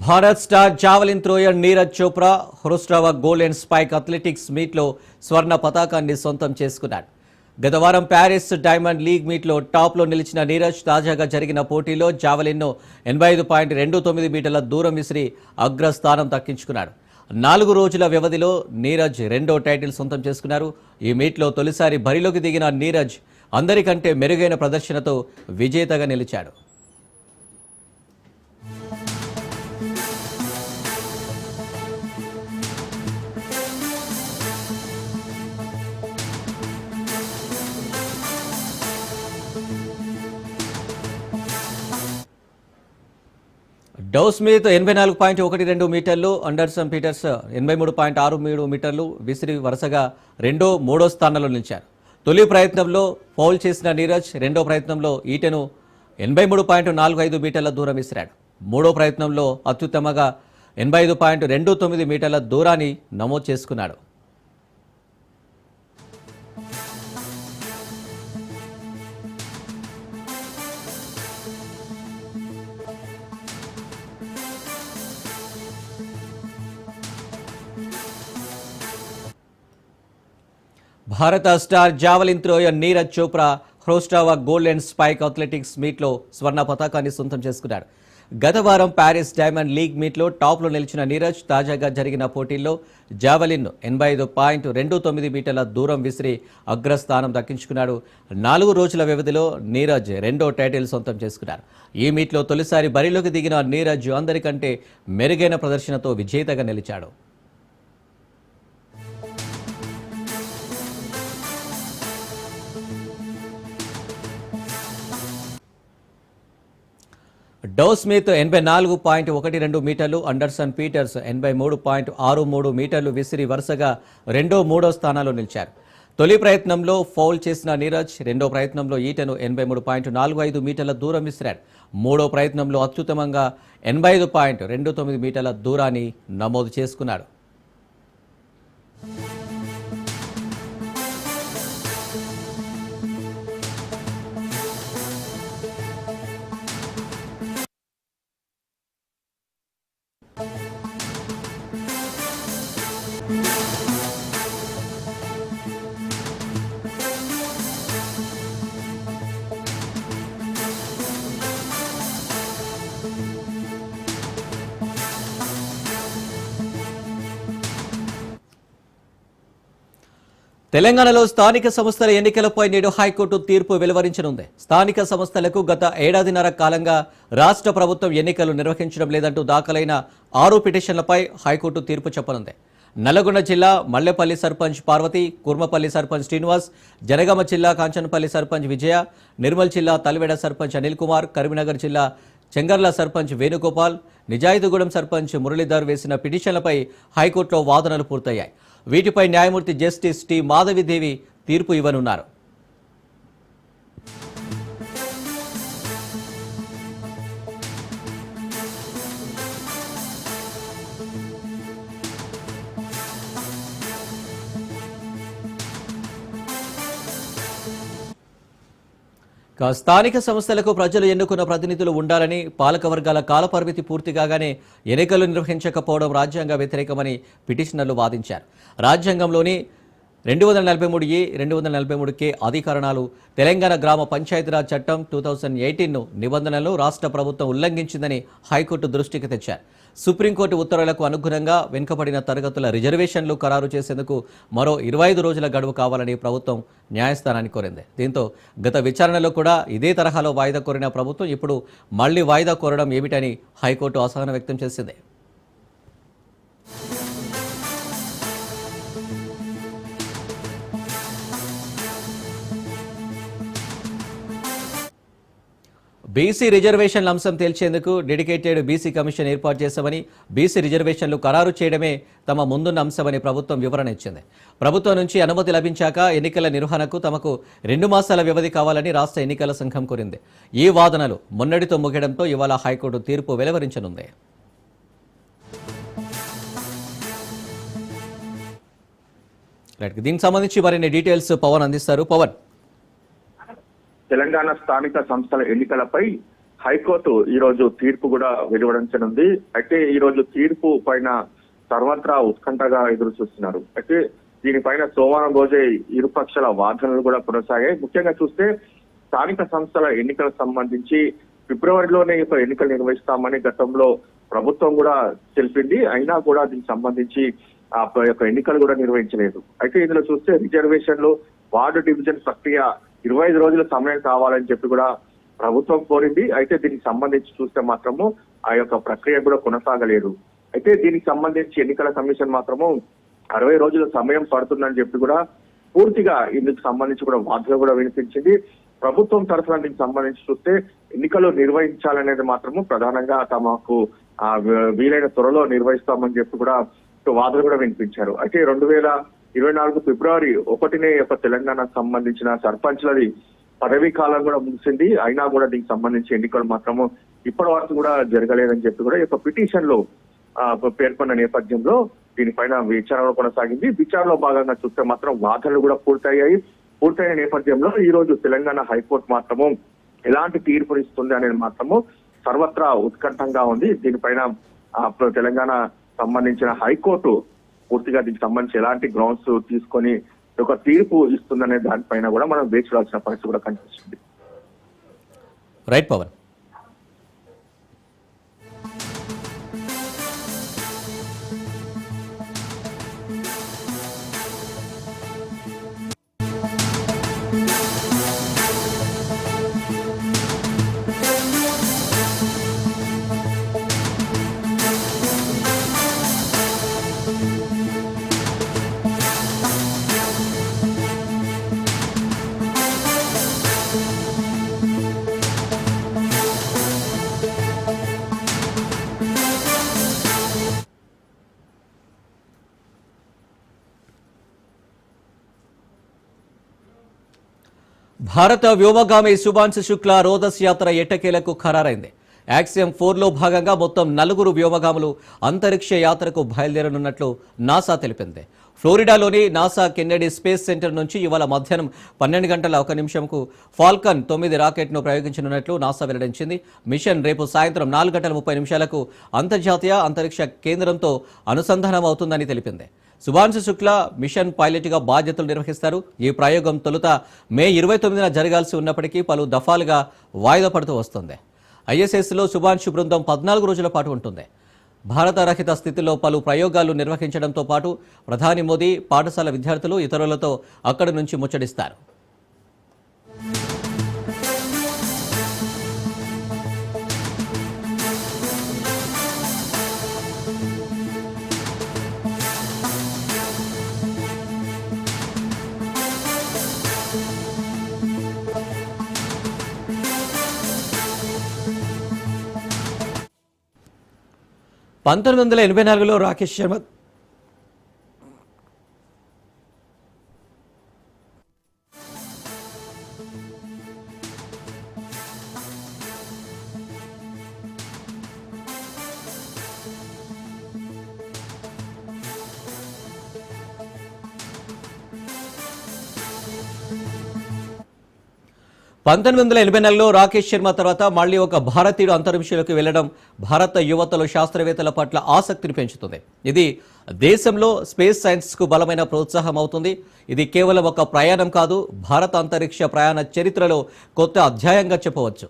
Bharat star javelin thrower Neeraj Chopra Ostrava gold and spike athletics మీట్లో స్వర్ణ పతాకాన్ని సొంతం చేసుకున్నాడు. గత వారం ప్యారిస్ డైమండ్ లీగ్ మీట్లో టాప్లో నిలిచిన నీరజ్ తాజాగా జరిగిన పోటీలో జావలిన్ను 85.29 మీటర్ల దూరం విసిరి అగ్రస్థానం దక్కించుకున్నాడు. 4 రోజుల వ్యవధిలో నీరజ్ రెండో టైటిల్ సొంతం చేసుకున్నారు. ఈ మీట్లో తొలిసారి బరిలోకి దిగిన నీరజ్ అందరికంటే మెరుగైన ప్రదర్శనతో విజేతగా నిలిచాడు. డౌ స్మిత్ 84.12 మీటర్లు, అండర్సన్ పీటర్స్ 83.63 మీటర్లు విసిరి వరుసగా మూడో స్థానంలో నిలిచారు. తొలి ప్రయత్నంలో ఫౌల్ చేసిన నీరజ్ రెండో ప్రయత్నంలో ఈటెను 83.45 మీటర్ల దూరం విసిరాడు. మూడో ప్రయత్నంలో అత్యుత్తమంగా 85.29 మీటర్ల దూరాన్ని నమోదు చేసుకున్నాడు. భారత star javelin thrower Neeraj Chopra Ostrava gold and spike athletics మీట్లో స్వర్ణ పతాకాన్ని సొంతం చేసుకున్నాడు. గత వారం ప్యారిస్ డైమండ్ లీగ్ మీట్లో టాప్లో నిలిచిన నీరజ్ తాజాగా జరిగిన పోటీల్లో జావలిన్ను 85.29 మీటర్ల దూరం విసిరి అగ్రస్థానం దక్కించుకున్నాడు. 4 రోజుల వ్యవధిలో నీరజ్ రెండో టైటిల్ సొంతం చేసుకున్నారు. ఈ మీట్లో తొలిసారి బరిలోకి దిగిన నీరజ్ అందరికంటే మెరుగైన ప్రదర్శనతో విజేతగా నిలిచాడు. డౌ స్మిత్ 84.12 మీటర్లు, అండర్సన్ పీటర్స్ 83.63 మీటర్లు విసిరి వరుసగా మూడో స్థానాల్లో నిలిచారు. తొలి ప్రయత్నంలో ఫౌల్ చేసిన నీరజ్ రెండో ప్రయత్నంలో ఈటెను 83.45 మీటర్ల దూరం విసిరాడు. మూడో ప్రయత్నంలో అత్యుత్తమంగా 85.29 మీటర్ల దూరాన్ని నమోదు చేసుకున్నాడు. తెలంగాణలో స్థానిక సంస్థల ఎన్నికలపై నేడు హైకోర్టు తీర్పు వెలువరించనుంది. స్థానిక సంస్థలకు గత ఏడాదిన్నర కాలంగా రాష్ట్ర ప్రభుత్వం ఎన్నికలు నిర్వహించడం లేదంటూ దాఖలైన 6 పిటిషన్లపై హైకోర్టు తీర్పు చెప్పనుంది. నల్లగొండ జిల్లా మల్లెపల్లి సర్పంచ్ పార్వతి, కుర్మపల్లి సర్పంచ్ శ్రీనివాస్, జనగామ జిల్లా కాంచనపల్లి సర్పంచ్ విజయ, నిర్మల్ జిల్లా తల్వేడ సర్పంచ్ అనిల్ కుమార్, కరీంనగర్ జిల్లా చెంగర్ల సర్పంచ్ వేణుగోపాల్, నిజాయితీగూడెం సర్పంచ్ మురళీధర్ వేసిన పిటిషన్లపై హైకోర్టులో వాదనలు పూర్తయ్యాయి. వీటిపై న్యాయమూర్తి జస్టిస్ టి మాధవిదేవి తీర్పు ఇవ్వనున్నారు. స్థానిక సంస్థలకు ప్రజలు ఎన్నుకున్న ప్రతినిధులు ఉండాలని, పాలకవర్గాల కాలపరిమితి పూర్తి కాగానే ఎన్నికలు నిర్వహించకపోవడం రాజ్యాంగ వ్యతిరేకమని పిటిషనర్లు వాదించారు. రాజ్యాంగంలోని 243A, 243K అధికరణాలు, తెలంగాణ గ్రామ పంచాయతీరాజ్ చట్టం 2018 నిబంధనలను రాష్ట్ర ప్రభుత్వం ఉల్లంఘించిందని హైకోర్టు దృష్టికి తెచ్చారు. సుప్రీంకోర్టు ఉత్తర్వులకు అనుగుణంగా వెనుకబడిన తరగతుల రిజర్వేషన్లు ఖరారు చేసేందుకు మరో 25 రోజుల గడువు కావాలని ప్రభుత్వం న్యాయస్థానాన్ని కోరింది. దీంతో గత విచారణలో కూడా ఇదే తరహాలో వాయిదా కోరిన ప్రభుత్వం ఇప్పుడు మళ్లీ వాయిదా కోరడం ఏమిటని హైకోర్టు అసహనం వ్యక్తం చేసింది. బీసీ రిజర్వేషన్ల అంశం తేల్చేందుకు డెడికేటెడ్ బీసీ కమిషన్ ఏర్పాటు చేశామని, బీసీ రిజర్వేషన్లు ఖరారు చేయడమే తమ ముందున్న అంశమని ప్రభుత్వం వివరణ ఇచ్చింది. ప్రభుత్వం నుంచి అనుమతి లభించాక ఎన్నికల నిర్వహణకు తమకు 2 మాసాల వ్యవధి కావాలని రాష్ట్ర ఎన్నికల సంఘం కోరింది. ఈ వాదనలు మొన్నటితో ముగియడంతో ఇవాళ హైకోర్టు తీర్పు వెలువరించనుంది. దీనికి సంబంధించి మరిన్ని డీటెయిల్స్ పవన్ అందిస్తారు. పవన్, తెలంగాణ స్థానిక సంస్థల ఎన్నికలపై హైకోర్టు ఈ రోజు తీర్పు కూడా వెలువడించనుంది. అయితే ఈ రోజు తీర్పు పైన సర్వత్రా ఉత్కంఠగా ఎదురు చూస్తున్నారు. అయితే దీనిపైన సోమవారం రోజే ఇరుపక్షాల వాదనలు కూడా కొనసాగాయి. ముఖ్యంగా చూస్తే స్థానిక సంస్థల ఎన్నికలకు సంబంధించి ఫిబ్రవరిలోనే ఎన్నికలు నిర్వహిస్తామని గతంలో ప్రభుత్వం కూడా తెలిపింది. అయినా కూడా దీనికి సంబంధించి ఆ యొక్క ఎన్నికలు కూడా నిర్వహించలేదు. అయితే ఇందులో చూస్తే రిజర్వేషన్లు, వార్డు డివిజన్ ప్రక్రియ 25 రోజుల సమయం కావాలని చెప్పి కూడా ప్రభుత్వం కోరింది. అయితే దీనికి సంబంధించి చూస్తే మాత్రము ఆ యొక్క ప్రక్రియ కూడా కొనసాగలేదు. అయితే దీనికి సంబంధించి ఎన్నికల కమిషన్ మాత్రము 60 రోజుల సమయం పడుతుందని చెప్పి కూడా పూర్తిగా ఇందుకు సంబంధించి కూడా వాదనలు కూడా వినిపించింది. ప్రభుత్వం తరఫున దీనికి సంబంధించి చూస్తే ఎన్నికలు నిర్వహించాలనేది మాత్రము ప్రధానంగా తమకు వీలైన త్వరలో నిర్వహిస్తామని చెప్పి కూడా వాదనలు కూడా వినిపించారు. అయితే 2024 ఫిబ్రవరి 1నే తెలంగాణకు సంబంధించిన సర్పంచ్లది పదవీ కాలం కూడా ముగిసింది. అయినా కూడా దీనికి సంబంధించి ఎన్నికలు మాత్రము ఇప్పటి వరకు కూడా జరగలేదని చెప్పి కూడా ఈ పిటిషన్ లో పేర్కొన్న నేపథ్యంలో దీనిపైన విచారణ కొనసాగింది. విచారణలో భాగంగా చూస్తే మాత్రం వాదనలు కూడా పూర్తయిన నేపథ్యంలో ఈ రోజు తెలంగాణ హైకోర్టు మాత్రము ఎలాంటి తీర్పునిస్తుంది అనేది మాత్రము సర్వత్రా ఉత్కంఠంగా ఉంది. దీనిపైన తెలంగాణ సంబంధించిన హైకోర్టు పూర్తిగా దీనికి సంబంధించి ఎలాంటి గ్రౌండ్స్ తీసుకొని ఒక తీర్పు ఇస్తుందనే దానిపైన కూడా మనం వేచి చూడాల్సిన పరిస్థితి కూడా కనిపిస్తుంది. రైట్ పవన్. భారత వ్యోమగామి శుభాంశు శుక్లా రోదస్ యాత్ర ఎట్టకేలకు ఖరారైంది. యాక్సియం 4లో భాగంగా మొత్తం 4 వ్యోమగాములు అంతరిక్ష యాత్రకు బయలుదేరనున్నట్లు నాసా తెలిపింది. ఫ్లోరిడాలోని నాసా కెన్నెడీ స్పేస్ సెంటర్ నుంచి ఇవాళ మధ్యాహ్నం 12 గంటల 1 నిమిషంకు ఫాల్కన్ 9 రాకెట్ను ప్రయోగించనున్నట్లు నాసా వెల్లడించింది. మిషన్ రేపు సాయంత్రం 4 గంటల 30 నిమిషాలకు అంతర్జాతీయ అంతరిక్ష కేంద్రంతో అనుసంధానం అవుతుందని తెలిపింది. శుభాంశు శుక్లా మిషన్ పైలట్గా బాధ్యతలు నిర్వహిస్తారు. ఈ ప్రయోగం తొలుత మే 29న జరగాల్సి ఉన్నప్పటికీ పలు దఫాలుగా వాయిదా పడుతూ వస్తుంది. ఐఎస్ఎస్లో శుభాంశు బృందం 14 రోజుల పాటు ఉంటుంది. భారత రహిత స్థితిలో పలు ప్రయోగాలు నిర్వహించడంతో పాటు ప్రధాని మోదీ పాఠశాల విద్యార్థులు ఇతరులతో అక్కడి నుంచి ముచ్చటిస్తారు. పంతొమ్మిది 1984లో రాకేష్ శర్మ 1984లో రాకేష్ శర్మ తర్వాత మళ్లీ ఒక భారతీయుడు అంతరిక్షంలోకి వెళ్లడం భారత యువతలో శాస్త్రవేత్తల పట్ల ఆసక్తిని పెంచుతుంది. ఇది దేశంలో స్పేస్ సైన్స్కు బలమైన ప్రోత్సాహం అవుతుంది. ఇది కేవలం ఒక ప్రయాణం కాదు, భారత అంతరిక్ష ప్రయాణ చరిత్రలో కొత్త అధ్యాయంగా చెప్పవచ్చు.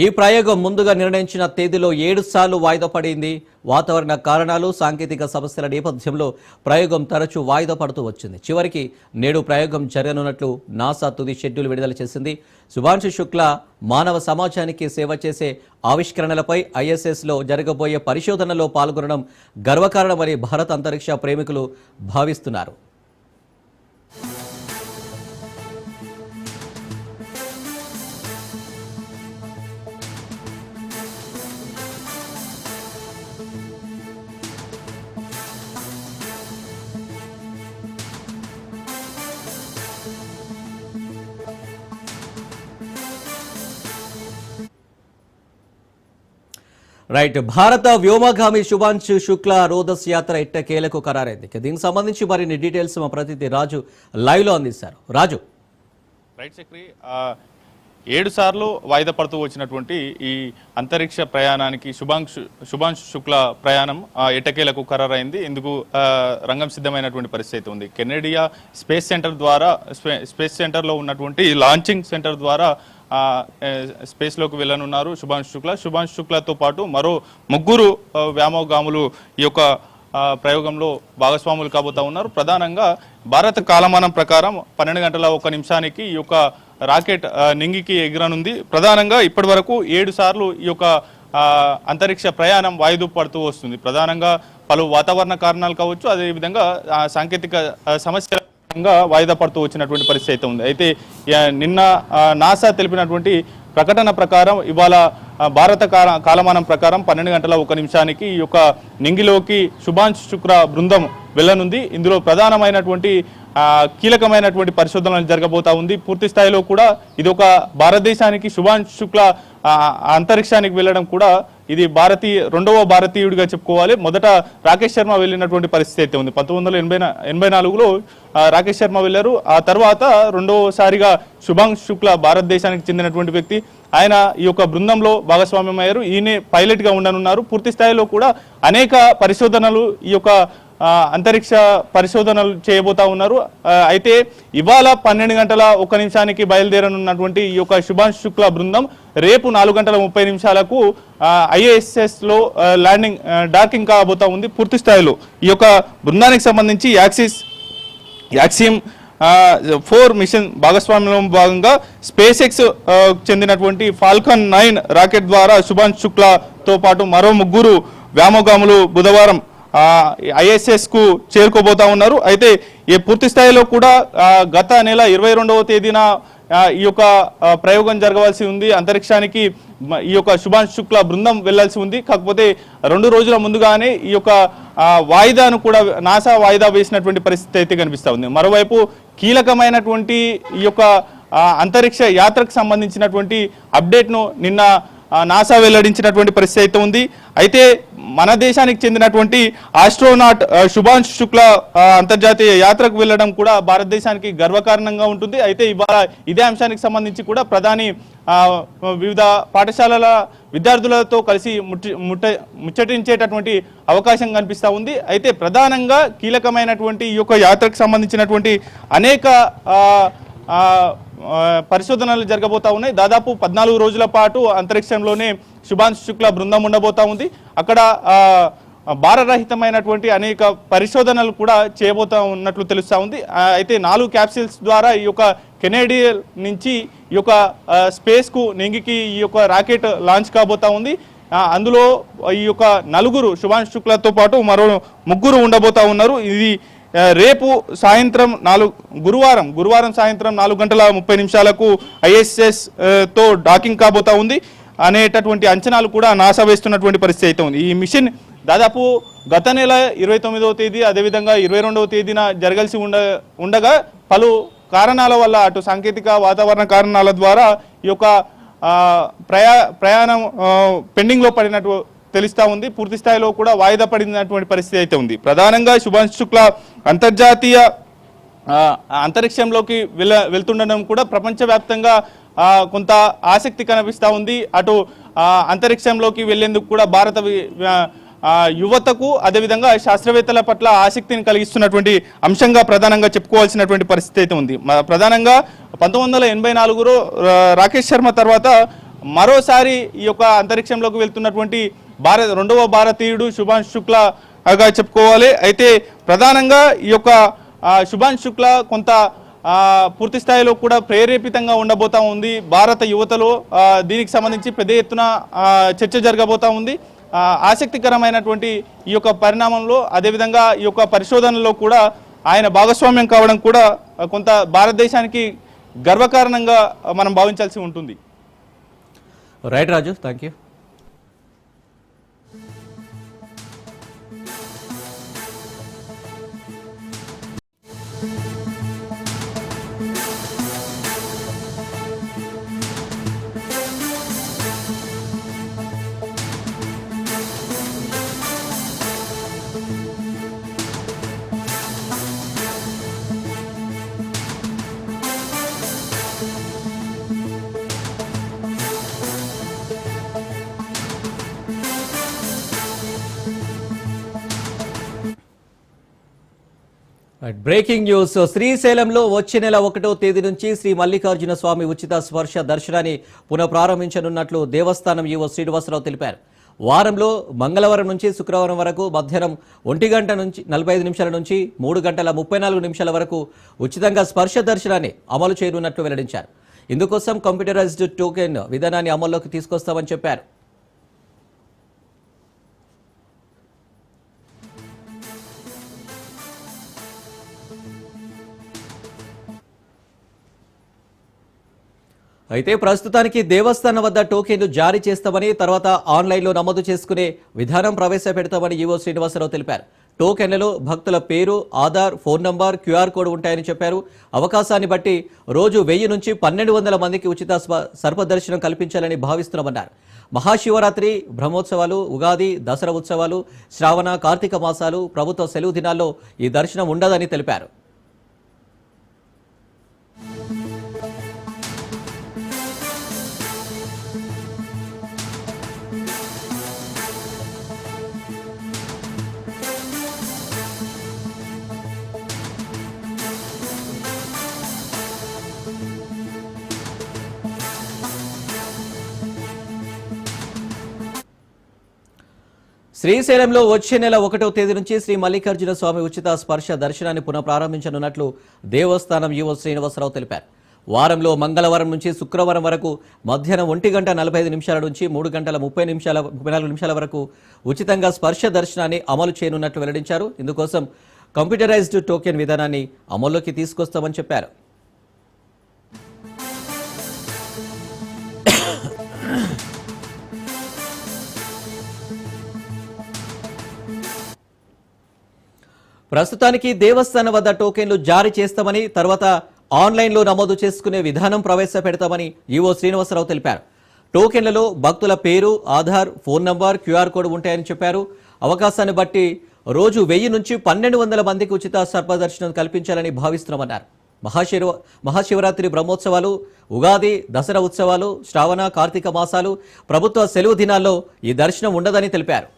ఈ ప్రయోగం ముందుగా నిర్ణయించిన తేదీలో 7 సార్లు వాయిదా పడింది. వాతావరణ కారణాలు, సాంకేతిక సమస్యల నేపథ్యంలో ప్రయోగం తరచూ వాయిదా పడుతూ వచ్చింది. చివరికి నేడు ప్రయోగం జరగనున్నట్లు నాసా తుది షెడ్యూల్ విడుదల చేసింది. శుభాంశు శుక్లా మానవ సమాజానికి సేవ చేసే ఆవిష్కరణలపై ఐఎస్ఎస్లో జరగబోయే పరిశోధనలో పాల్గొనడం గర్వకారణమని భారత అంతరిక్ష ప్రేమికులు భావిస్తున్నారు. రైట్. భారత వ్యోమగామి శుభాంశు శుక్ల రోదస్ యాత్ర ఎట్టకేలకు ఖరారైంది. దీనికి సంబంధించి మరిన్ని డీటెయిల్స్ మా ప్రతినిధి రాజు లైవ్ లో అందిస్తారు. రాజు. రైట్ చక్రి, 7 సార్లు వాయిదా పడుతూ వచ్చినటువంటి ఈ అంతరిక్ష ప్రయాణానికి శుభాంశు శుక్ల ప్రయాణం ఎట్టకేలకు ఖరారైంది. ఇందుకు రంగం సిద్ధమైనటువంటి పరిస్థితి ఉంది. కెనడియా స్పేస్ సెంటర్ ద్వారా స్పేస్ సెంటర్లో ఉన్నటువంటి లాంచింగ్ సెంటర్ ద్వారా స్పేస్లోకి వెళ్ళనున్నారు శుభాంశు శుక్లతో పాటు మరో 3 వ్యోమగాములు ఈ యొక్క ప్రయోగంలో భాగస్వాములు కాబోతా ఉన్నారు. ప్రధానంగా భారత కాలమానం ప్రకారం 12 గంటల 1 నిమిషానికి ఈ యొక్క రాకెట్ నింగికి ఎగరనుంది. ప్రధానంగా ఇప్పటి వరకు 7 సార్లు ఈ యొక్క అంతరిక్ష ప్రయాణం వాయిదా పడుతూ వస్తుంది. ప్రధానంగా పలు వాతావరణ కారణాలు కావచ్చు, అదేవిధంగా సాంకేతిక సమస్యల వాయిదా పడుతూ వచ్చినటువంటి పరిస్థితి అయితే ఉంది. అయితే నిన్న నాసా తెలిపినటువంటి ప్రకటన ప్రకారం ఇవాళ భారత కాలమానం ప్రకారం 12 గంటల 1 నిమిషానికి ఈ యొక్క నింగిలోకి శుభాంశు శుక్ల బృందం వెళ్ళనుంది. ఇందులో ప్రధానమైనటువంటి కీలకమైనటువంటి పరిశోధనలు జరగబోతా ఉంది. పూర్తి స్థాయిలో కూడా ఇది ఒక భారతదేశానికి శుభాంశు శుక్ల అంతరిక్షానికి వెళ్ళడం కూడా ఇది రెండవ భారతీయుడిగా చెప్పుకోవాలి. మొదట రాకేష్ శర్మ వెళ్ళినటువంటి పరిస్థితి అయితే ఉంది. 1984లో రాకేష్ శర్మ వెళ్ళారు. ఆ తర్వాత రెండోసారిగా శుభాంశు శుక్ల భారతదేశానికి చెందినటువంటి వ్యక్తి. ఆయన ఈ యొక్క బృందంలో భాగస్వామ్యం అయ్యారు. ఈయనే పైలట్ గా ఉండనున్నారు. పూర్తి స్థాయిలో కూడా అనేక పరిశోధనలు ఈ యొక్క అంతరిక్ష పరిశోధనలు చేయబోతా ఉన్నారు. అయితే ఇవాళ 12 గంటల 1 నిమిషానికి బయలుదేరనున్నటువంటి ఈ యొక్క శుభాంశు శుక్ల బృందం రేపు 4 గంటల 30 నిమిషాలకు ISS లో డాకింగ్ కాబోతా ఉంది. పూర్తి స్థాయిలో ఈ యొక్క బృందానికి సంబంధించి యాక్సిమ్ 4 మిషన్ భాగస్వామ్యంలో భాగంగా స్పేస్ ఎక్స్ చెందినటువంటి ఫాల్కన్ 9 రాకెట్ ద్వారా శుభాంశు శుక్లతో పాటు మరో 3 వ్యోమగాములు బుధవారం ISS కు చేరుకోబోతా ఉన్నారు. అయితే ఈ పూర్తి స్థాయిలో కూడా గత నెల 22వ తేదీన ఈ యొక్క ప్రయోగం జరగవలసి ఉంది. అంతరిక్షానికి ఈ యొక్క శుభాంశు శుక్ల బృందం వెళ్లాల్సి ఉంది. కాకపోతే 2 రోజుల ముందుగానే ఈ యొక్క వాయిదాను కూడా నాసా వాయిదా వేసినటువంటి పరిస్థితి అయితే కనిపిస్తా ఉంది. మరోవైపు కీలకమైనటువంటి ఈ యొక్క అంతరిక్ష యాత్రకు సంబంధించినటువంటి అప్డేట్ను నిన్న నాసా వెల్లడించినటువంటి పరిస్థితి అయితే ఉంది. అయితే మన దేశానికి చెందినటువంటి ఆస్ట్రోనాట్ శుభాంశు శుక్ల అంతర్జాతీయ యాత్రకు వెళ్ళడం కూడా భారతదేశానికి గర్వకారణంగా ఉంటుంది. అయితే ఇవాళ ఇదే అంశానికి సంబంధించి కూడా ప్రధాని వివిధ పాఠశాలల విద్యార్థులతో కలిసి ముచ్చటించేటటువంటి అవకాశం కనిపిస్తూ ఉంది. అయితే ప్రధానంగా కీలకమైనటువంటి ఈ యొక్క యాత్రకు సంబంధించినటువంటి అనేక పరిశోధనలు జరగబోతా ఉన్నాయి. దాదాపు 14 రోజుల పాటు అంతరిక్షంలోనే శుభాంశు శుక్ల బృందం ఉండబోతా ఉంది. అక్కడ భారరహితమైనటువంటి అనేక పరిశోధనలు కూడా చేయబోతా ఉన్నట్లు తెలుస్తా ఉంది. అయితే 4 క్యాప్సిల్స్ ద్వారా ఈ యొక్క కెనేడియా నుంచి ఈ యొక్క స్పేస్కు నింగికి ఈ యొక్క రాకెట్ లాంచ్ కాబోతా ఉంది. అందులో ఈ యొక్క 4 శుభాంశు శుక్లతో పాటు మరో 3 ఉండబోతా ఉన్నారు. ఇది రేపు సాయంత్రం గురువారం సాయంత్రం 4 గంటల 30 నిమిషాలకు ISS తో డాకింగ్ కాబోతా ఉంది అనేటటువంటి అంచనాలు కూడా నాసా వేస్తున్నటువంటి పరిస్థితి అయితే ఉంది. ఈ మిషన్ దాదాపు గత నెల 29వ తేదీ అదేవిధంగా 22వ తేదీన జరగాల్సి ఉండగా పలు కారణాల వల్ల అటు సాంకేతిక వాతావరణ కారణాల ద్వారా ఈ యొక్క ప్రయాణం పెండింగ్ లో పడినట్టు తెలుస్తా ఉంది. పూర్తి స్థాయిలో కూడా వాయిదా పడినటువంటి పరిస్థితి అయితే ఉంది. ప్రధానంగా శుభాంశు శుక్ల అంతర్జాతీయ అంతరిక్షంలోకి వెళ్తుండడం కూడా ప్రపంచవ్యాప్తంగా కొంత ఆసక్తి కనిపిస్తూ ఉంది. అటు అంతరిక్షంలోకి వెళ్లేందుకు కూడా భారత యువతకు అదేవిధంగా శాస్త్రవేత్తల పట్ల ఆసక్తిని కలిగిస్తున్నటువంటి అంశంగా ప్రధానంగా చెప్పుకోవాల్సినటువంటి పరిస్థితి అయితే ఉంది. ప్రధానంగా 1984లో రాకేష్ శర్మ తర్వాత మరోసారి ఈ యొక్క అంతరిక్షంలోకి వెళ్తున్నటువంటి రెండవ భారతీయుడు శుభాంశు శుక్లగా చెప్పుకోవాలి. అయితే ప్రధానంగా ఈ యొక్క శుభాంశు శుక్ల కొంత పూర్తి స్థాయిలో కూడా ప్రేరేపితంగా ఉండబోతా ఉంది. భారత యువతలో దీనికి సంబంధించి పెద్ద ఎత్తున చర్చ జరగబోతా ఉంది. ఆసక్తికరమైనటువంటి ఈ యొక్క పరిణామంలో అదేవిధంగా ఈ యొక్క పరిశోధనలో కూడా ఆయన భాగస్వామ్యం కావడం కూడా కొంత భారతదేశానికి గర్వకారణంగా మనం భావించాల్సి ఉంటుంది. Right Raju, thank you. Breaking news. శ్రీశైలంలో వచ్చే నెల 1వ తేదీ నుంచి శ్రీ మల్లికార్జున స్వామి ఉచిత స్పర్శ దర్శనాన్ని పునఃప్రారంభించనున్నట్లు దేవస్థానం ఈవో శ్రీనివాసరావు తెలిపారు. వారంలో మంగళవారం నుంచి శుక్రవారం వరకు మధ్యాహ్నం 1:45 నుంచి 3:34 వరకు ఉచితంగా స్పర్శ దర్శనాన్ని అమలు చేయనున్నట్లు వెల్లడించారు. ఇందుకోసం కంప్యూటరైజ్డ్ టోకెన్ విధానాన్ని అమల్లోకి తీసుకొస్తామని చెప్పారు. అయితే ప్రస్తుతానికి దేవస్థానం వద్ద టోకెన్లు జారీ చేస్తామని, తర్వాత ఆన్లైన్లో నమోదు చేసుకునే విధానం ప్రవేశపెడతామని ఈవో శ్రీనివాసరావు తెలిపారు. టోకెన్లలో భక్తుల పేరు, Aadhaar, phone number, QR code ఉంటాయని చెప్పారు. అవకాశాన్ని బట్టి రోజు 1000 నుంచి 1200 మందికి ఉచిత సర్పదర్శనం కల్పించాలని భావిస్తున్నామన్నారు. మహాశివరాత్రి, బ్రహ్మోత్సవాలు, ఉగాది, దసరా ఉత్సవాలు, శ్రావణ, కార్తీక మాసాలు, ప్రభుత్వ సెలవు దినాల్లో ఈ దర్శనం ఉండదని తెలిపారు. శ్రీశైలంలో వచ్చే నెల 1వ తేదీ నుంచి శ్రీ మల్లికార్జున స్వామి ఉచిత స్పర్శ దర్శనాన్ని పునఃప్రారంభించనున్నట్లు దేవస్థానం ఈవో శ్రీనివాసరావు తెలిపారు. వారంలో మంగళవారం నుంచి శుక్రవారం వరకు మధ్యాహ్నం 1:45 నుంచి 3:34 వరకు ఉచితంగా స్పర్శ దర్శనాన్ని అమలు చేయనున్నట్లు వెల్లడించారు. ఇందుకోసం కంప్యూటరైజ్డ్ టోకెన్ విధానాన్ని అమల్లోకి తీసుకొస్తామని చెప్పారు. ప్రస్తుతానికి దేవస్థానం వద్ద టోకెన్లు జారీ చేస్తామని, తర్వాత ఆన్లైన్లో నమోదు చేసుకునే విధానం ప్రవేశపెడతామని ఈవో శ్రీనివాసరావు తెలిపారు. టోకెన్లలో భక్తుల పేరు, Aadhaar, phone number, QR code ఉంటాయని చెప్పారు. అవకాశాన్ని బట్టి రోజు 1000 నుంచి 1200 మందికి ఉచిత సర్పదర్శనం కల్పించాలని భావిస్తున్నామన్నారు. మహాశివరాత్రి, బ్రహ్మోత్సవాలు, ఉగాది, దసరా ఉత్సవాలు, శ్రావణ, కార్తీక మాసాలు, ప్రభుత్వ సెలవు దినాల్లో ఈ దర్శనం ఉండదని తెలిపారు.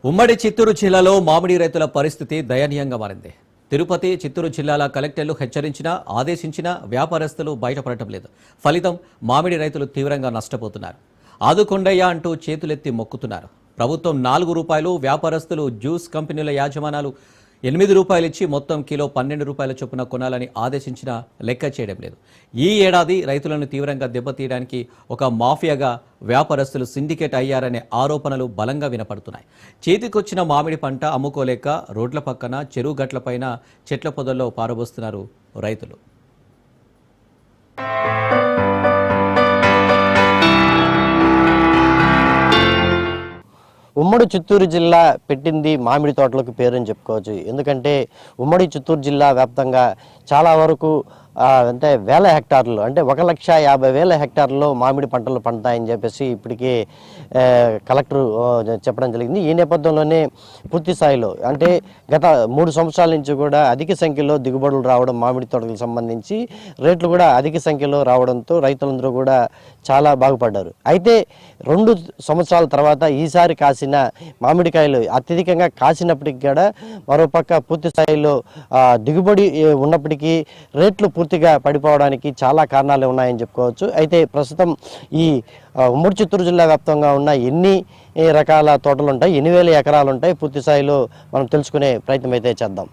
ఉమ్మడి చిత్తూరు జిల్లాలో మామిడి రైతుల పరిస్థితి దయనీయంగా మారింది. తిరుపతి, చిత్తూరు జిల్లాల కలెక్టర్లు హెచ్చరించినా, ఆదేశించినా వ్యాపారస్తులు బయటపడటం లేదు. ఫలితం మామిడి రైతులు తీవ్రంగా నష్టపోతున్నారు. ఆదుకొండయ్య అంటూ చేతులెత్తి మొక్కుతున్నారు. ప్రభుత్వం ₹4, వ్యాపారస్తులు, జ్యూస్ కంపెనీల యాజమానాలు ₹8 ఇచ్చి మొత్తం కిలో ₹12 చొప్పున కొనాలని ఆదేశించినా లెక్క చేయడం లేదు. ఈ ఏడాది రైతులను తీవ్రంగా దెబ్బతీయడానికి ఒక మాఫియాగా వ్యాపారస్తులు సిండికేట్ అయ్యారనే ఆరోపణలు బలంగా వినపడుతున్నాయి. చేతికొచ్చిన మామిడి పంట అమ్ముకోలేక రోడ్ల పక్కన, చెరువు గట్లపైన, చెట్ల పొదల్లో పారబోస్తున్నారు రైతులు. ఉమ్మడి చిత్తూరు జిల్లా పెట్టింది మామిడి తోటలకు పేరని చెప్పుకోవచ్చు. ఎందుకంటే ఉమ్మడి చిత్తూరు జిల్లా వ్యాప్తంగా చాలా వరకు అంటే వేల హెక్టార్లు, అంటే 1,50,000 హెక్టార్లలో మామిడి పంటలు పండుతాయని చెప్పేసి ఇప్పటికే కలెక్టర్ చెప్పడం జరిగింది. ఈ నేపథ్యంలోనే పూర్తి స్థాయిలో అంటే గత 3 సంవత్సరాల నుంచి కూడా అధిక సంఖ్యలో దిగుబడులు రావడం, మామిడి తోటలకు సంబంధించి రేట్లు కూడా అధిక సంఖ్యలో రావడంతో రైతులందరూ కూడా చాలా బాగుపడ్డారు. అయితే 2 సంవత్సరాల తర్వాత ఈసారి కాసిన మామిడికాయలు అత్యధికంగా కాసినప్పటికీ కూడా మరోపక్క పూర్తి స్థాయిలో దిగుబడి ఉన్నప్పటికీ రేట్లు పూర్తిగా పడిపోవడానికి చాలా కారణాలు ఉన్నాయని చెప్పుకోవచ్చు. అయితే ప్రస్తుతం ఈ ఉమ్మడి చిత్తూరు జిల్లా వ్యాప్తంగా ఉన్న ఎన్ని రకాల తోటలు ఉంటాయి, 8,000 ఎకరాలు ఉంటాయి, పూర్తి స్థాయిలో మనం తెలుసుకునే ప్రయత్నం అయితే చేద్దాం.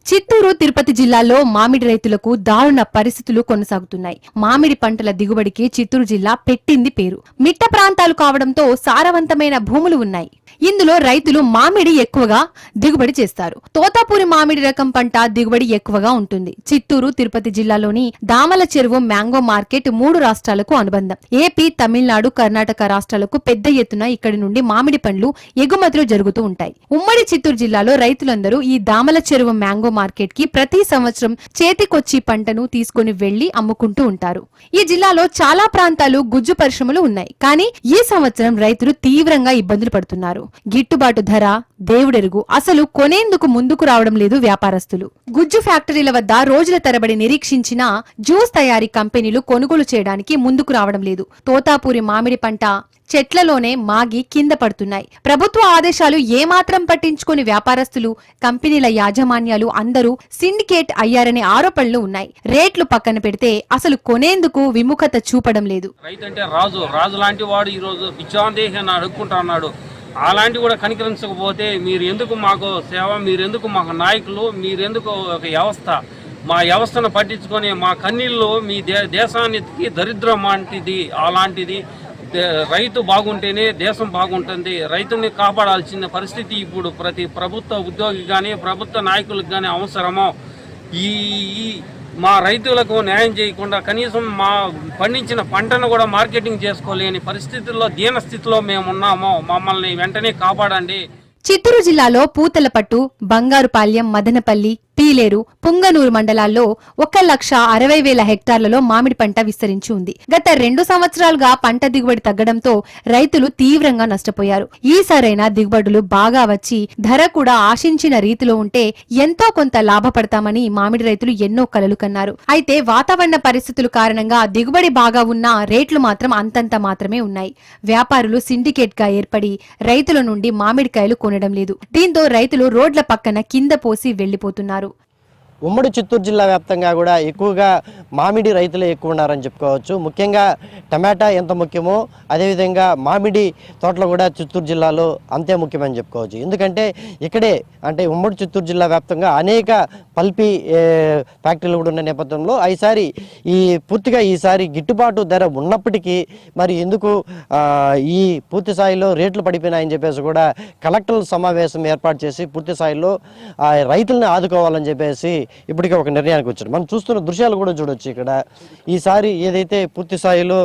చిత్తూరు, తిరుపతి జిల్లాల్లో మామిడి రైతులకు దారుణ పరిస్థితులు కొనసాగుతున్నాయి. మామిడి పంటల దిగుబడికి చిత్తూరు జిల్లా పెట్టింది పేరు. మిట్ట ప్రాంతాలు కావడంతో సారవంతమైన భూములు ఉన్నాయి. ఇందులో రైతులు మామిడి ఎక్కువగా దిగుబడి చేస్తారు. తోతాపూరి మామిడి రకం పంట దిగుబడి ఎక్కువగా ఉంటుంది. చిత్తూరు, తిరుపతి జిల్లాలోని దామల చెరువు మ్యాంగో మార్కెట్ 3 రాష్ట్రాలకు అనుబంధం. ఏపీ, తమిళనాడు, కర్ణాటక రాష్ట్రాలకు పెద్ద ఎత్తున ఇక్కడి నుండి మామిడి పండ్లు ఎగుమతులు జరుగుతూ ఉంటాయి. ఉమ్మడి చిత్తూరు జిల్లాలో రైతులందరూ ఈ దామల చెరువు మ్యాంగో మార్కెట్ కి ప్రతి సంవత్సరం చేతికొచ్చి పంటను తీసుకుని వెళ్లి అమ్ముకుంటూ ఉంటారు. ఈ జిల్లాలో చాలా ప్రాంతాలు గుజ్జు పరిశ్రమలు ఉన్నాయి. కానీ ఈ సంవత్సరం రైతులు తీవ్రంగా ఇబ్బందులు పడుతున్నారు. గిట్టుబాటు ధర దేవుడెరుగు, అసలు కొనేందుకు ముందుకు రావడం లేదు వ్యాపారస్తులు. గుజ్జు ఫ్యాక్టరీల వద్ద రోజుల తరబడి నిరీక్షించిన జ్యూస్ తయారీ కంపెనీలు కొనుగోలు చేయడానికి ముందుకు రావడం లేదు. తోతాపూరి మామిడి పంట చెట్లలోనే మాగి కింద పడుతున్నాయి. ప్రభుత్వ ఆదేశాలు ఏమాత్రం పట్టించుకుని వ్యాపారస్తులు, కంపెనీల యాజమాన్యాలు అందరూ సిండికేట్ అయ్యారనే ఆరోపణలు ఉన్నాయి. రేట్లు పక్కన పెడితే అసలు కొనేందుకు విముఖత చూపడం లేదు. రైతు అంటే రాజు లాంటి వాడు ఈ రోజు పిచ్చాందేహాన్ని అడుక్కుంటా ఉన్నాడు. అలాంటి కూడా కనికరించకపోతే మీరు ఎందుకు మాకు సేవ, మీరెందుకు మాకు నాయకులు, మీరెందుకు ఒక వ్యవస్థ, మా వ్యవస్థను పట్టించుకొని మా కన్నీళ్ళు మీ దేశానికి దరిద్రం వంటిది. అలాంటిది రైతు బాగుంటేనే దేశం బాగుంటుంది. రైతుని కాపాడాల్సిన పరిస్థితి ఇప్పుడు ప్రతి ప్రభుత్వ ఉద్యోగి కానీ ప్రభుత్వ నాయకులకు కానీ అవసరమో. ఈ మా రైతులకు న్యాయం చేయకుండా కనీసం మా పండించిన పంటను కూడా మార్కెటింగ్ చేసుకోలేని పరిస్థితుల్లో, దీన స్థితిలో మేము ఉన్నామో. మమ్మల్ని వెంటనే కాపాడండి. చిత్తూరు జిల్లాలో పూతలపట్టు, బంగారుపాళ్యం, మదనపల్లి, పీలేరు, పుంగనూరు మండలాల్లో 1,60,000 హెక్టార్లలో మామిడి పంట విస్తరించి ఉంది. గత 2 సంవత్సరాలుగా పంట దిగుబడి తగ్గడంతో రైతులు తీవ్రంగా నష్టపోయారు. ఈసారైనా దిగుబడులు బాగా వచ్చి ధర కూడా ఆశించిన రీతిలో ఉంటే ఎంతో కొంత లాభపడతామని మామిడి రైతులు ఎన్నో కలలు కన్నారు. అయితే వాతావరణ పరిస్థితుల కారణంగా దిగుబడి బాగా ఉన్నా రేట్లు మాత్రం అంతంత మాత్రమే ఉన్నాయి. వ్యాపారులు సిండికేట్ గా ఏర్పడి రైతుల నుండి మామిడికాయలు కొనడం లేదు. దీంతో రైతులు రోడ్ల పక్కన కింద పోసి వెళ్లిపోతున్నారు. ఉమ్మడి చిత్తూరు జిల్లా వ్యాప్తంగా కూడా ఎక్కువగా మామిడి రైతులే ఎక్కువ ఉన్నారని చెప్పుకోవచ్చు. ముఖ్యంగా టమాటా ఎంత ముఖ్యమో అదేవిధంగా మామిడి తోటలు కూడా చిత్తూరు జిల్లాలో అంతే ముఖ్యమని చెప్పుకోవచ్చు. ఎందుకంటే ఇక్కడే అంటే ఉమ్మడి చిత్తూరు జిల్లా వ్యాప్తంగా అనేక పల్పీ ఫ్యాక్టరీలు కూడా ఉన్న నేపథ్యంలో పూర్తిగా ఈసారి గిట్టుబాటు ధర ఉన్నప్పటికీ మరి ఎందుకు ఈ పూర్తి స్థాయిలో రేట్లు పడిపోయినాయని చెప్పేసి కూడా కలెక్టర్ల సమావేశం ఏర్పాటు చేసి పూర్తి స్థాయిలో రైతులను ఆదుకోవాలని చెప్పేసి ఇప్పటికే ఒక నిర్ణయానికి వచ్చారు. మనం చూస్తున్న దృశ్యాలు కూడా చూడొచ్చు. ఇక్కడ ఈసారి ఏదైతే పూర్తి స్థాయిలో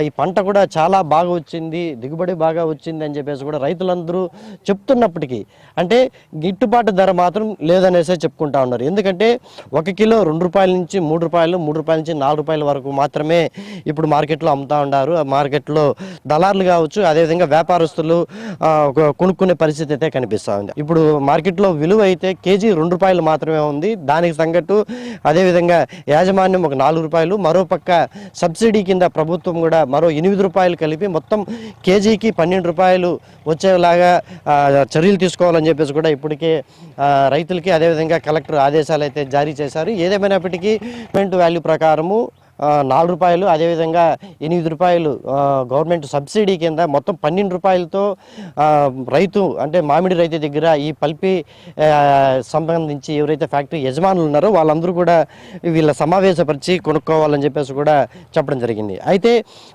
ఈ పంట కూడా చాలా బాగా వచ్చింది, దిగుబడి బాగా వచ్చింది అని చెప్పేసి కూడా రైతులందరూ చెప్తున్నప్పటికీ అంటే గిట్టుబాటు ధర మాత్రం లేదనేసే చెప్పుకుంటా ఉన్నారు. ఎందుకంటే 1 కిలో 2 రూపాయల నుంచి 3 రూపాయలు, 3 రూపాయల నుంచి 4 రూపాయల వరకు మాత్రమే ఇప్పుడు మార్కెట్లో అమ్ముతా ఉన్నారు. ఆ మార్కెట్లో దళారులు కావచ్చు, అదేవిధంగా వ్యాపారస్తులు కొనుక్కునే పరిస్థితి అయితే కనిపిస్తూ ఉంది. ఇప్పుడు మార్కెట్లో విలువ అయితే కేజీ 2 రూపాయలు మాత్రమే ఉంది. దానికి తగ్గట్టు అదేవిధంగా యాజమాన్యం ఒక 4 రూపాయలు, మరోపక్క సబ్సిడీ కింద ప్రభుత్వం కూడా మరో 8 రూపాయలు కలిపి మొత్తం కేజీకి 12 రూపాయలు వచ్చేలాగా చర్యలు తీసుకోవాలని చెప్పేసి కూడా ఇప్పటికే రైతులకి అదేవిధంగా కలెక్టర్ ఆదేశాలు అయితే జారీ చేశారు. ఏదేమైనప్పటికీ పేమెంట్ వాల్యూ ప్రకారము 4 రూపాయలు, అదేవిధంగా 8 రూపాయలు గవర్నమెంట్ సబ్సిడీ కింద మొత్తం 12 రూపాయలతో రైతు అంటే మామిడి రైతు దగ్గర ఈ పల్పి సంబంధించి ఎవరైతే ఫ్యాక్టరీ యజమానులు ఉన్నారో వాళ్ళందరూ కూడా వీళ్ళ సమావేశపరిచి కొనుక్కోవాలని చెప్పేసి కూడా చెప్పడం జరిగింది. అయితే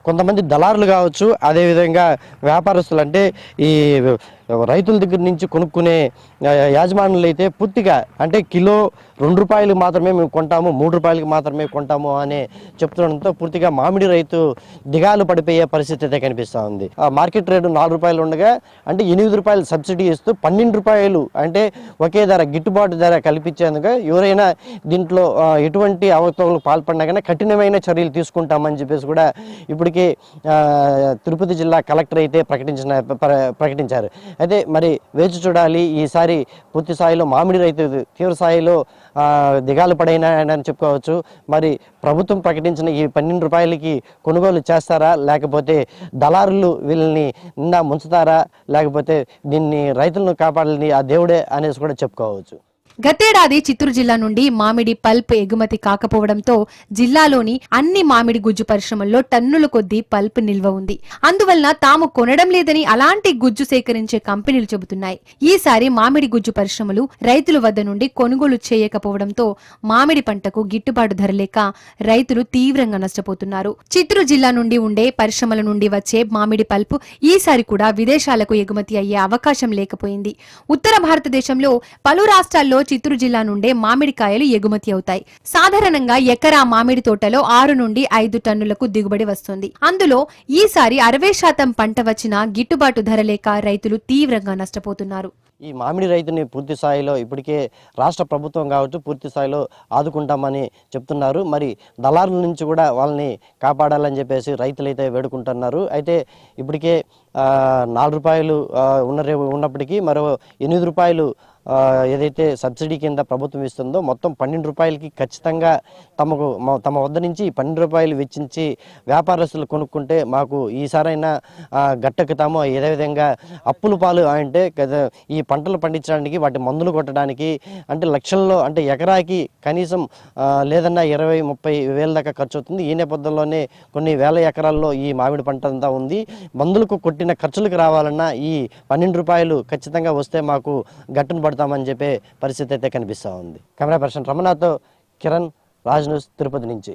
కొంతమంది దళారులు కావచ్చు, అదేవిధంగా వ్యాపారస్తులు అంటే ఈ రైతుల దగ్గర నుంచి కొనుక్కునే యాజమానులు అయితే పూర్తిగా అంటే కిలో 2 రూపాయలు మాత్రమే మేము కొంటాము, 3 రూపాయలకి మాత్రమే కొంటాము అనే చెప్తుండడంతో పూర్తిగా మామిడి రైతు దిగాలు పడిపోయే పరిస్థితి అయితే కనిపిస్తూ ఉంది. మార్కెట్ రేటు 4 రూపాయలు ఉండగా అంటే 8 రూపాయలు సబ్సిడీ ఇస్తూ 12 రూపాయలు అంటే ఒకే ధర, గిట్టుబాటు ధర కల్పించేందుకు ఎవరైనా దీంట్లో ఎటువంటి అవకతవకలకు పాల్పడినా కానీ కఠినమైన చర్యలు తీసుకుంటామని చెప్పేసి కూడా ఇప్పటికే తిరుపతి జిల్లా కలెక్టర్ అయితే ప్రకటించారు. అయితే మరి వేచి చూడాలి. ఈసారి పూర్తి స్థాయిలో మామిడి రైతు తీవ్ర స్థాయిలో దిగాలు పడైనాయని చెప్పుకోవచ్చు. మరి ప్రభుత్వం ప్రకటించిన ఈ 12 రూపాయలకి కొనుగోలు చేస్తారా, లేకపోతే దళారులు వీళ్ళని నిండా ముంచుతారా, లేకపోతే దీన్ని రైతులను కాపాడాలని ఆ దేవుడే అనేసి కూడా చెప్పుకోవచ్చు. గతేడాది చిత్తూరు జిల్లా నుండి మామిడి పల్ప్ ఎగుమతి కాకపోవడంతో జిల్లాలోని అన్ని మామిడి గుజ్జు పరిశ్రమల్లో టన్నుల కొద్దీ పల్ప్ నిల్వ ఉంది. అందువల్ల తాము కొనడం లేదని అలాంటి గుజ్జు సేకరించే కంపెనీలు చెబుతున్నాయి. ఈసారి మామిడి గుజ్జు పరిశ్రమలు రైతుల వద్ద నుండి కొనుగోలు చేయకపోవడంతో మామిడి పంటకు గిట్టుబాటు ధర లేక రైతులు తీవ్రంగా నష్టపోతున్నారు. చిత్తూరు జిల్లా నుండి ఉండే పరిశ్రమల నుండి వచ్చే మామిడి పల్ప్ ఈసారి కూడా విదేశాలకు ఎగుమతి అయ్యే అవకాశం లేకపోయింది. ఉత్తర భారతదేశంలో పలు రాష్ట్రాల్లో చిత్తూరు జిల్లా నుండే మామిడికాయలు ఎగుమతి అవుతాయి. సాధారణంగా ఎకరా మామిడి తోటలో 6 నుండి 5 టన్నులకు దిగుబడి వస్తుంది. అందులో ఈసారి 60% పంట వచ్చినా గిట్టుబాటు ధర లేక రైతులు తీవ్రంగా నష్టపోతున్నారు. ఈ మామిడి రైతుని పూర్తి స్థాయిలో ఇప్పటికే రాష్ట్ర ప్రభుత్వం కావచ్చు పూర్తి స్థాయిలో ఆదుకుంటామని చెప్తున్నారు. మరి దళారుల నుంచి కూడా వాళ్ళని కాపాడాలని చెప్పేసి రైతులైతే వేడుకుంటున్నారు. అయితే ఇప్పటికే 4 రూపాయలు ఉన్నప్పటికీ మరో 8 రూపాయలు ఏదైతే సబ్సిడీ కింద ప్రభుత్వం ఇస్తుందో మొత్తం 12 రూపాయలకి ఖచ్చితంగా తమ వద్ద నుంచి 12 రూపాయలు వెచ్చించి వ్యాపారస్తులు కొనుక్కుంటే మాకు ఈసారైనా గట్టెక్కుతామో, ఏదే విధంగా అప్పుల పాలు అంటే ఈ పంటలు పండించడానికి వాటి మందులు కొట్టడానికి అంటే లక్షల్లో అంటే ఎకరాకి కనీసం లేదన్నా 20-30 వేల దాకా ఖర్చు అవుతుంది. ఈ నేపథ్యంలోనే కొన్ని వేల ఎకరాల్లో ఈ మామిడి పంట అంతా ఉంది. మందులకు కొట్టిన ఖర్చులకు రావాలన్నా ఈ 12 రూపాయలు ఖచ్చితంగా వస్తే మాకు గట్టును పడతామని చెప్పే పరిస్థితి అయితే కనిపిస్తూ ఉంది. కెమెరా పర్సన్ రమణతో కిరణ్, రాజ్ న్యూస్, తిరుపతి నుంచి.